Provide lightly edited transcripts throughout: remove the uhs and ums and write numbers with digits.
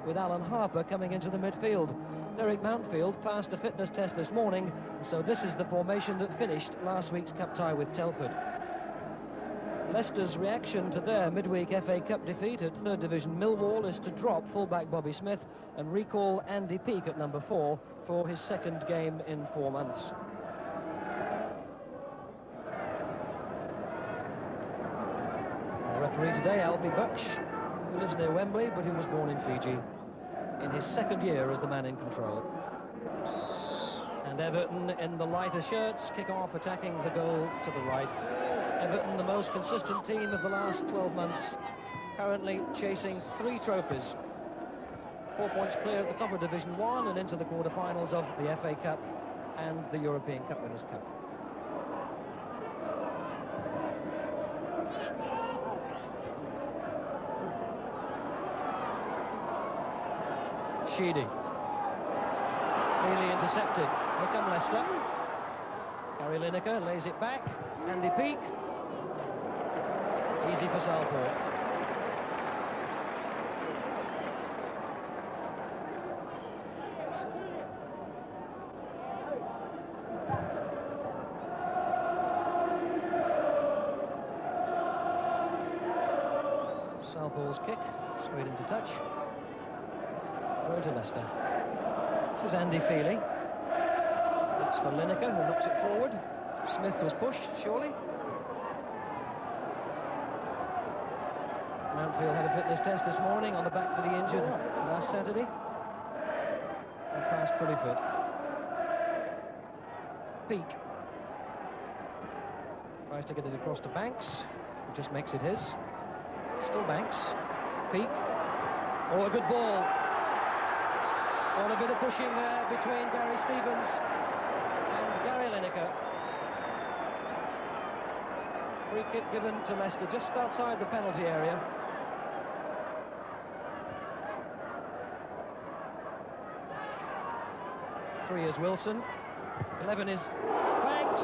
with Alan Harper coming into the midfield. Derek Mountfield passed a fitness test this morning, so this is the formation that finished last week's cup tie with Telford. Leicester's reaction to their midweek FA Cup defeat at 3rd Division Millwall is to drop fullback Bobby Smith and recall Andy Peake at number 4 for his second game in 4 months. The referee today, Alfie Butch, who lives near Wembley but who was born in Fiji, in his second year as the man in control. And Everton in the lighter shirts kick off, attacking the goal to the right. Everton, the most consistent team of the last 12 months, currently chasing 3 trophies. 4 points clear at the top of Division 1 and into the quarter-finals of the FA Cup and the European Cup Winners' Cup. Sheedy. Nearly intercepted. Here come Leicester. Gary Lineker lays it back. Andy Peake. Easy for Southall. Southall's kick, straight into touch. Throw to Leicester. This is Andy Feely. That's for Lineker, who knocks it forward. Smith was pushed, surely. Mountfield had a fitness test this morning on the back that he injured last Saturday. And passed fully fit. Peake. Tries to get it across to Banks, who just makes it his. Still Banks. Peake. Oh, a good ball. Oh, a bit of pushing there between Gary Stevens and Gary Lineker. Free kick given to Leicester just outside the penalty area. Three is Wilson. 11 is Banks.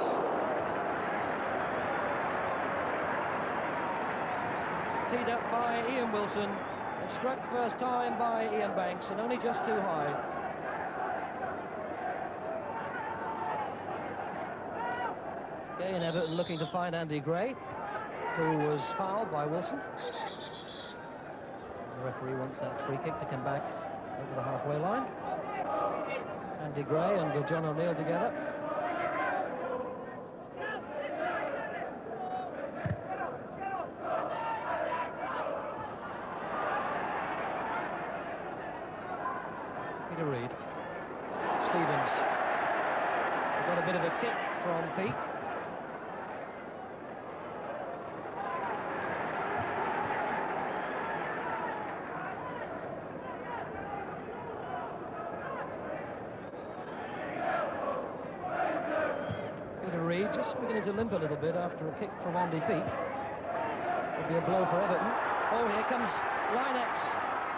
Teed up by Ian Wilson and struck first time by Ian Banks, and only just too high. Again, Everton looking to find Andy Gray, who was fouled by Wilson. The referee wants that free kick to come back over the halfway line. Andy Gray and John O'Neill together. Peter Reid. Stevens. Got a bit of a kick from Peake. Just beginning to limp a little bit after a kick from Andy Peake. Would be a blow for Everton. Oh, here comes Linex.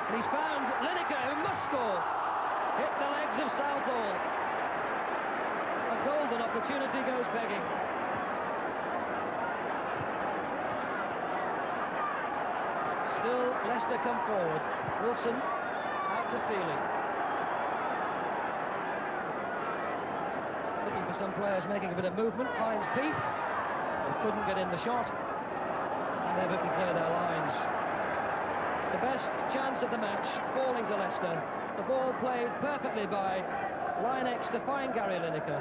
And he's found Lineker, who must score. Hit the legs of Southall. A golden opportunity goes begging. Still, Leicester come forward. Wilson out to Feely. Looking for some players making a bit of movement, finds Peake, who couldn't get in the shot, and Everton clear their lines. The best chance of the match falling to Leicester. The ball played perfectly by Linex to find Gary Lineker,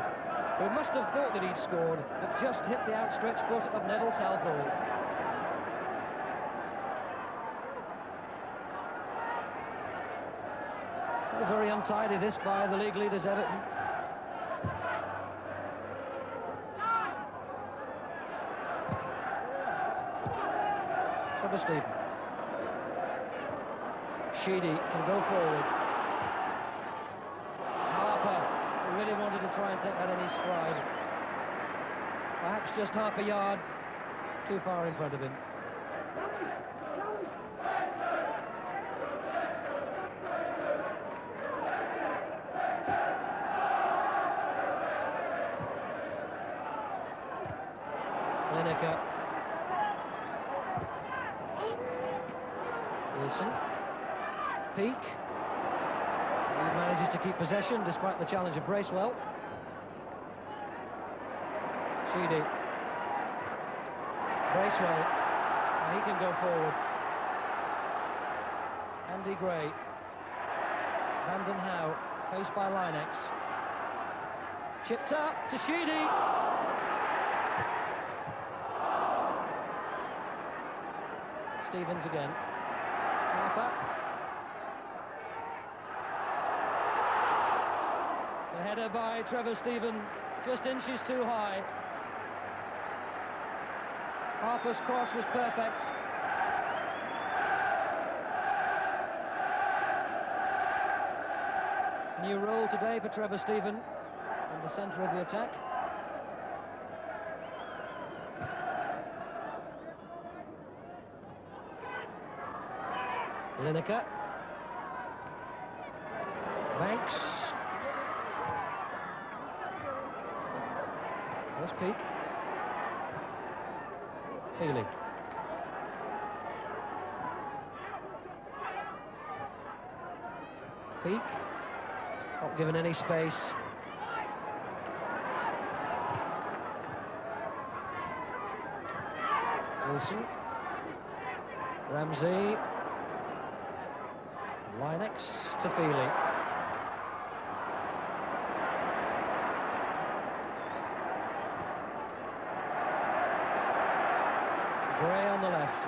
who must have thought that he'd scored, but just hit the outstretched foot of Neville Southall. Very untidy this by the league leaders Everton. Stephen. Sheedy can go forward. Harper, who really wanted to try and take that in his stride. Perhaps just half a yard too far in front of him. Lineker. Wilson. Peake. He manages to keep possession despite the challenge of Bracewell. Sheedy. Bracewell. Now he can go forward. Andy Gray. Vanden Howe, faced by Linex. Chipped up to Sheedy. Stevens again. Harper. The header by Trevor Stephen, just inches too high. Harper's cross was perfect. New role today for Trevor Stephen in the centre of the attack. Lineker. Banks. There's Peake. Feely. Peake. Not given any space. Wilson. Ramsey. Linex to Feely. Gray on the left.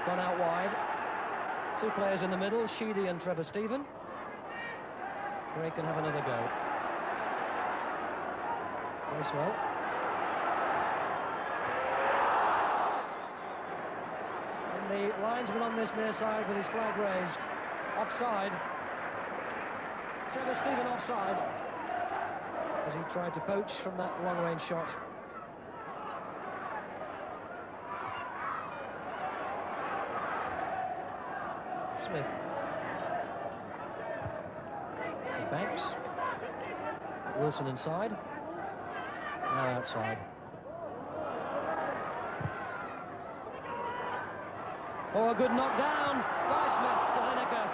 Gone out wide. Two players in the middle, Sheedy and Trevor Stephen. Gray can have another go. Bracewell. And the linesman on this near side with his flag raised. Offside. Trevor Stephen offside as he tried to poach from that long-range shot. Smith. This is Banks. Wilson inside. Now outside. Oh, a good knockdown by Smith to Lineker.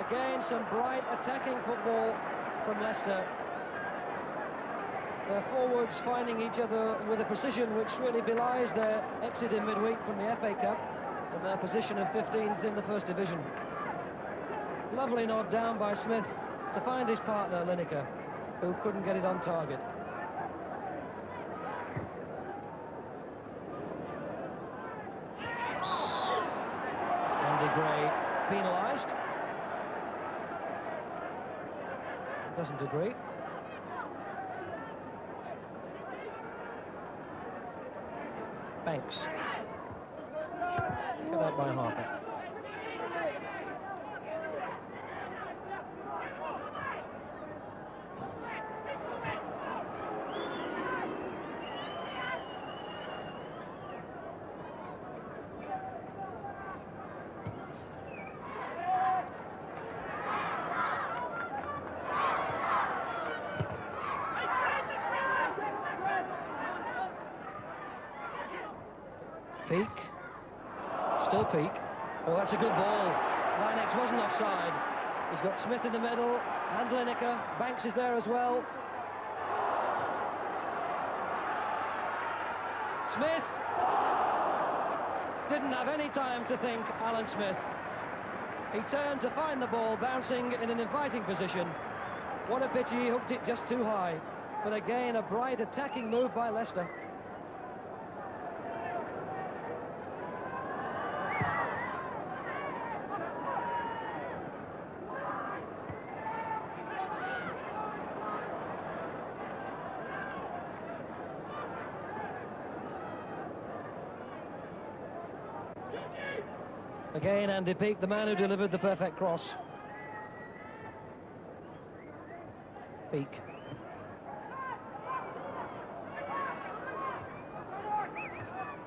Again, some bright attacking football from Leicester. Their forwards finding each other with a precision which really belies their exit in midweek from the FA Cup and their position of 15th in the First Division. Lovely nod down by Smith to find his partner, Lineker, who couldn't get it on target. Andy Gray penalised. Doesn't agree. Banks. Cut out by Harper. Peake. Still Peake. Oh, that's a good ball. Linex wasn't offside. He's got Smith in the middle and Lineker. Banks is there as well. Smith didn't have any time to think, Alan Smith. He turned to find the ball bouncing in an inviting position. What a pity he hooked it just too high. But again, a bright attacking move by Leicester. Again, Andy Peake, the man who delivered the perfect cross. Peake.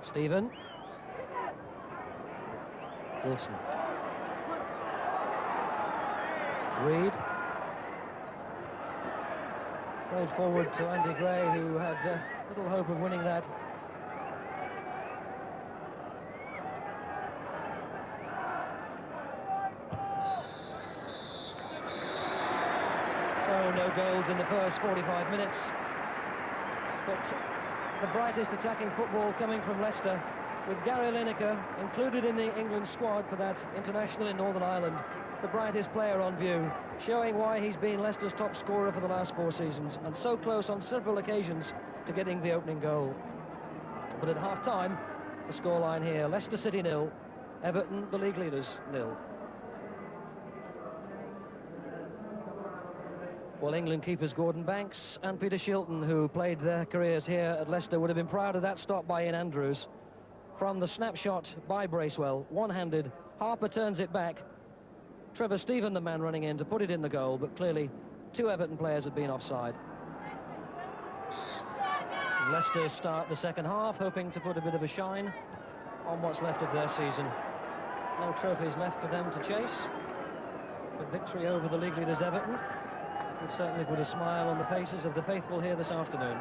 Stephen. Wilson. Reed. Played forward to Andy Gray, who had little hope of winning that. So no goals in the first 45 minutes. But the brightest attacking football coming from Leicester, with Gary Lineker included in the England squad for that international in Northern Ireland. The brightest player on view, showing why he's been Leicester's top scorer for the last 4 seasons, and so close on several occasions to getting the opening goal. But at half-time, the scoreline here, Leicester City 0, Everton, the league leaders, 0. Well, England keepers Gordon Banks and Peter Shilton, who played their careers here at Leicester, would have been proud of that stop by Ian Andrews. From the snapshot by Bracewell, one-handed, Harper turns it back. Trevor Stephen, the man running in to put it in the goal, but clearly 2 Everton players had been offside. Leicester start the second half, hoping to put a bit of a shine on what's left of their season. No trophies left for them to chase, but victory over the league leaders Everton would certainly put a smile on the faces of the faithful here this afternoon.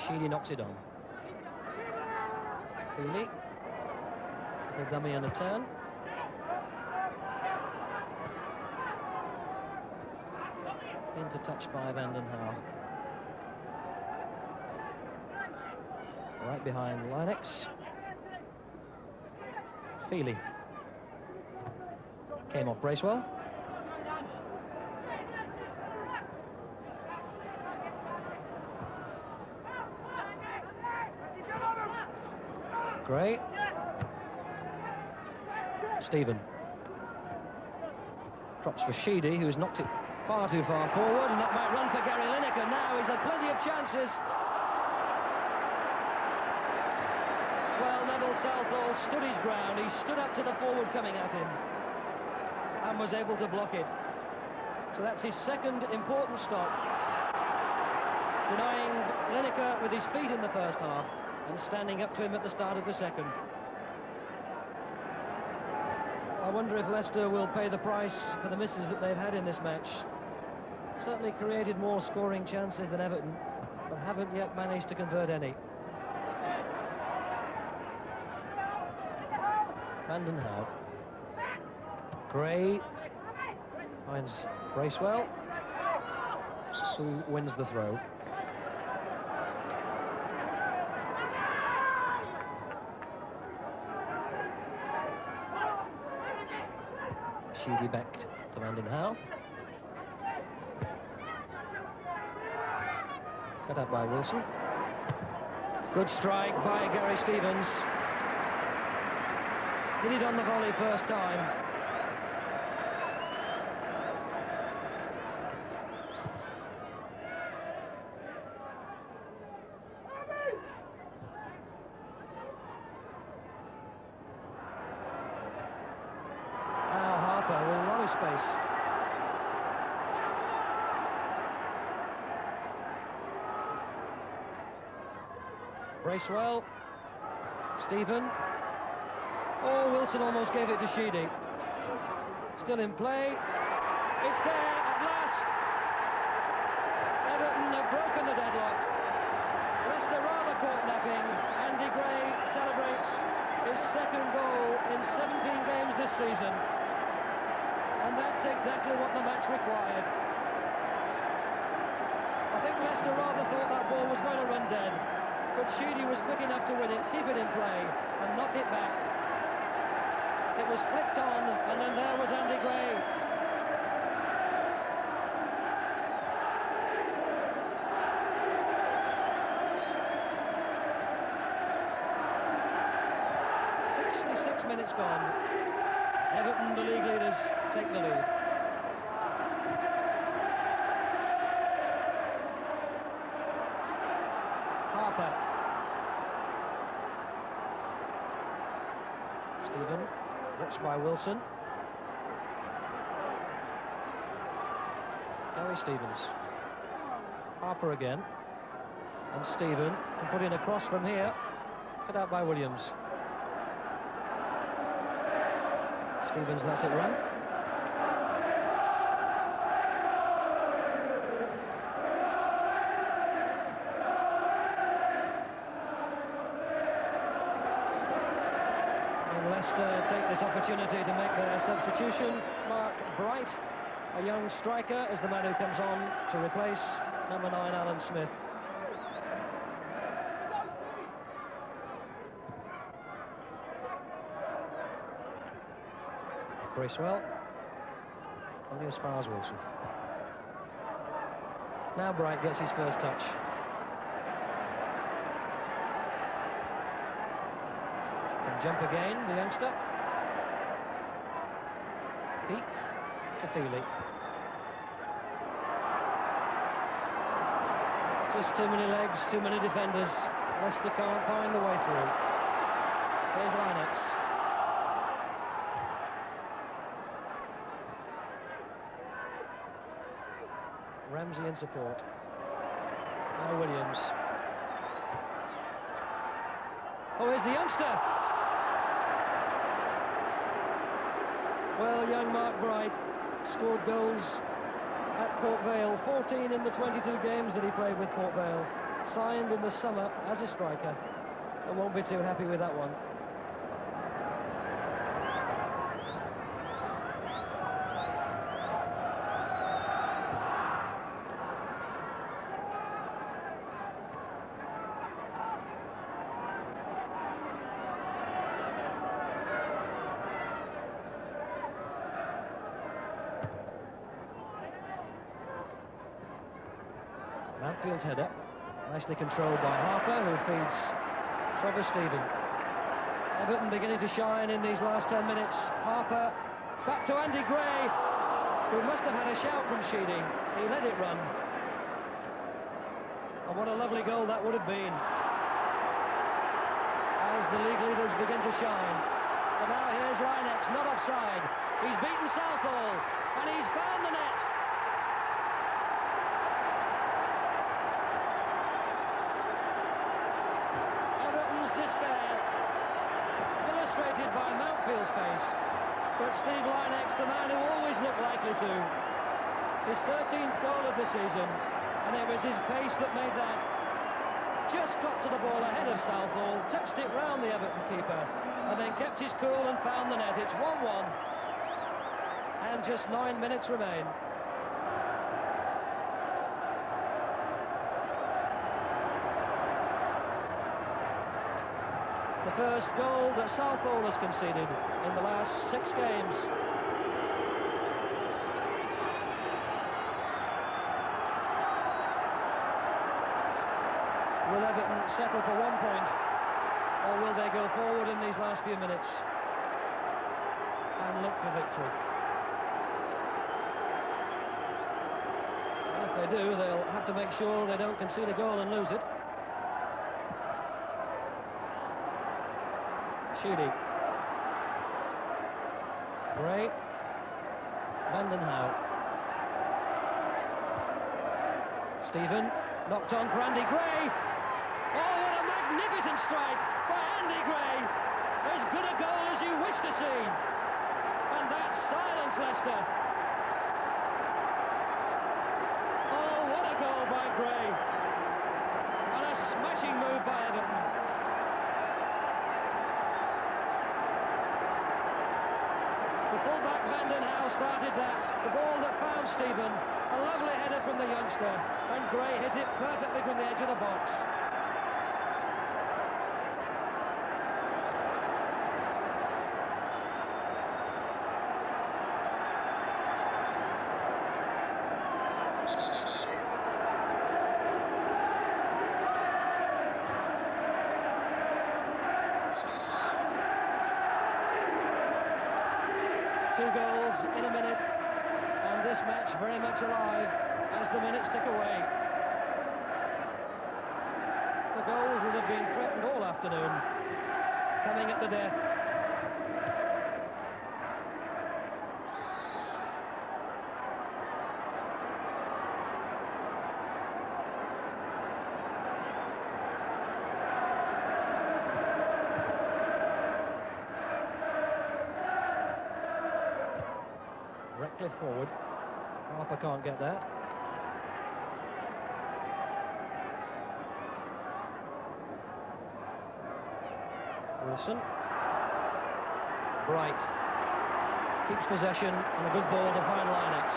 Sheedy knocks it on. Feely, the dummy and a turn. Into touch by Vanden Hauwe. Right behind Linex. Feely. Came off Bracewell. Gray. Stephen. Drops for Sheedy, who's knocked it far too far forward, and that might run for Gary Lineker now. He's had plenty of chances. Well, Neville Southall stood his ground. He stood up to the forward coming at him and was able to block it. So that's his second important stop, denying Lineker with his feet in the first half and standing up to him at the start of the second. I wonder if Leicester will pay the price for the misses that they've had in this match. Certainly created more scoring chances than Everton, but haven't yet managed to convert any. Vanden Hauwe. Gray finds Bracewell, who wins the throw. Sheedy back to Vanden Hauwe. Cut out by Wilson. Good strike by Gary Stevens. Hit it on the volley first time. Now Harper will run his space. Bracewell. Stephen. Oh, Wilson almost gave it to Sheedy. Still in play. It's there at last. Everton have broken the deadlock. Leicester rather caught napping. Andy Gray celebrates his second goal in 17 games this season. And that's exactly what the match required. I think Leicester rather thought that ball was going to run dead, but Sheedy was quick enough to win it, keep it in play, and knock it back. It was flicked on, and then there was Andy Gray. Minutes gone. Everton, the league leaders, take the lead. Harper. Stephen, watched by Wilson. Gary Stevens. Harper again. And Stephen can put in a cross from here. Cut out by Williams. Stevens lets it run. And Leicester take this opportunity to make their substitution. Mark Bright, a young striker, is the man who comes on to replace number 9, Alan Smith. Bracewell, only as far as Wilson. Now Bright gets his first touch. Can jump again, the youngster. Peak to Feely. Just too many legs, too many defenders. Leicester can't find the way through. Here's Linux. Ramsey in support. Now Williams. Oh, here's the youngster. Well, young Mark Bright scored goals at Port Vale, 14 in the 22 games that he played with Port Vale. Signed in the summer as a striker. I won't be too happy with that one. Mountfield's header, nicely controlled by Harper, who feeds Trevor Stephen. Everton beginning to shine in these last 10 minutes. Harper, back to Andy Gray, who must have had a shout from Sheedy. He let it run. And what a lovely goal that would have been, as the league leaders begin to shine. But now here's Linex, not offside. He's beaten Southall, and he's found the net. Illustrated by Mountfield's face, but Steve Linex, the man who always looked likely to. His 13th goal of the season, and it was his pace that made that. Just got to the ball ahead of Southall, touched it round the Everton keeper, and then kept his cool and found the net. It's 1-1, and just 9 minutes remain. The first goal that Southall has conceded in the last 6 games. Will Everton settle for 1 point, or will they go forward in these last few minutes and look for victory? And if they do, they'll have to make sure they don't concede a goal and lose it. Sheedy. Gray. Vandenhouw. Stephen, knocked on for Andy Gray. Oh, what a magnificent strike by Andy Gray. As good a goal as you wish to see. And that's silence, Leicester. Oh, what a goal by Gray. And a smashing move by Everton. The fullback Vandenhouw started that. The ball that found Stephen. A lovely header from the youngster. And Gray hit it perfectly from the edge of the box. Two goals in a minute, and this match very much alive as the minutes tick away. The goals that have been threatened all afternoon, coming at the death. Reckless forward. Harper can't get that. Wilson. Bright keeps possession and a good ball to find Linux.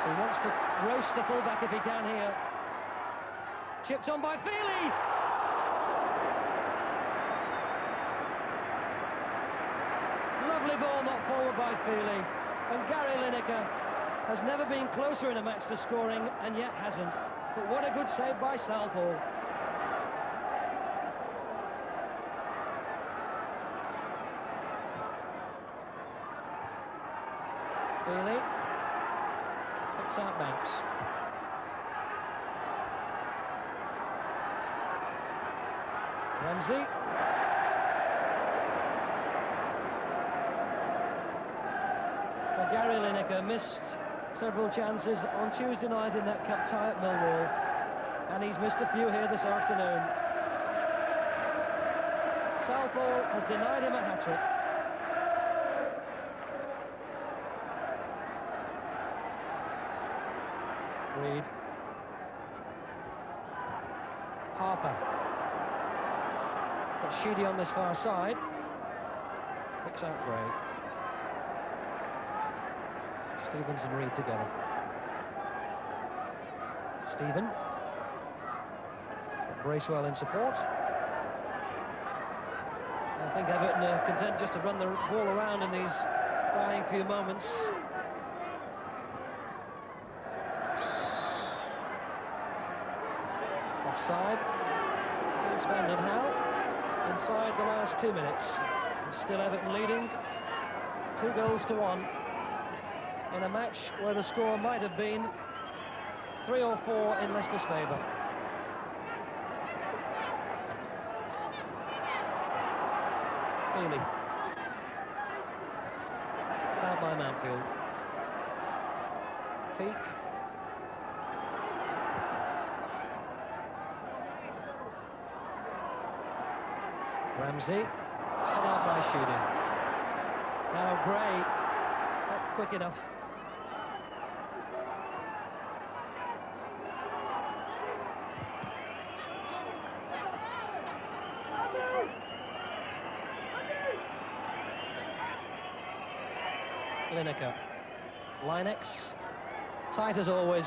He wants to roast the fullback if he can here. Chipped on by Feely. Lovely ball knocked forward by Feely. And Gary Lineker has never been closer in a match to scoring, and yet hasn't. But what a good save by Southall. Feely picks out Banks. Ramsey. Well, Gary Lineker missed several chances on Tuesday night in that cup tie at Millwall, and he's missed a few here this afternoon. Southall has denied him a hat-trick. Reed. Harper. Got Sheedy on this far side. Picks out Gray. Stevens and Reed together. Stephen. Bracewell in support. I think Everton are content just to run the ball around in these dying few moments. Offside. It's Van Howe. Inside the last 2 minutes. Still Everton leading 2-1 in a match where the score might have been 3 or 4 in Leicester's favour. Feely. Fouled by Manfield. Peak. Ramsey. Cut out by Sheedy. Now Gray. Not quick enough. Lineker. Linex. Tight as always.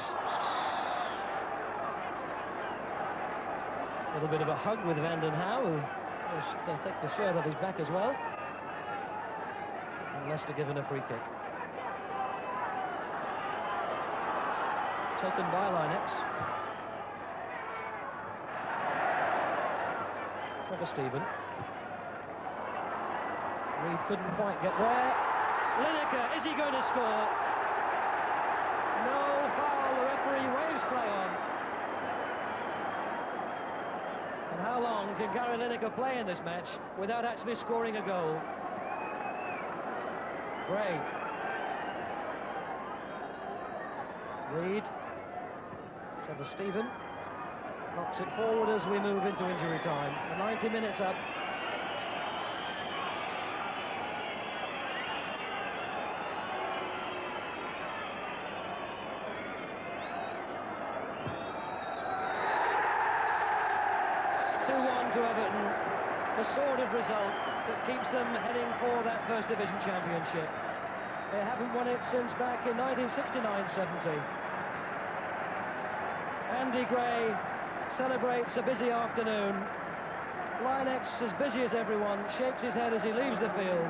A little bit of a hug with Van Howe, who takes the shirt off his back as well. And Leicester given a free kick. Taken by Linex. Trevor Stephen. Reed couldn't quite get there. Lineker, is he going to score? No foul, the referee waves play on. And how long can Gary Lineker play in this match without actually scoring a goal? Gray. Reed. Trevor Stephen knocks it forward as we move into injury time. The 90 minutes up. To Everton, the sort of result that keeps them heading for that First Division Championship. They haven't won it since back in 1969-70. Andy Gray celebrates a busy afternoon. Linex, as busy as everyone, shakes his head as he leaves the field.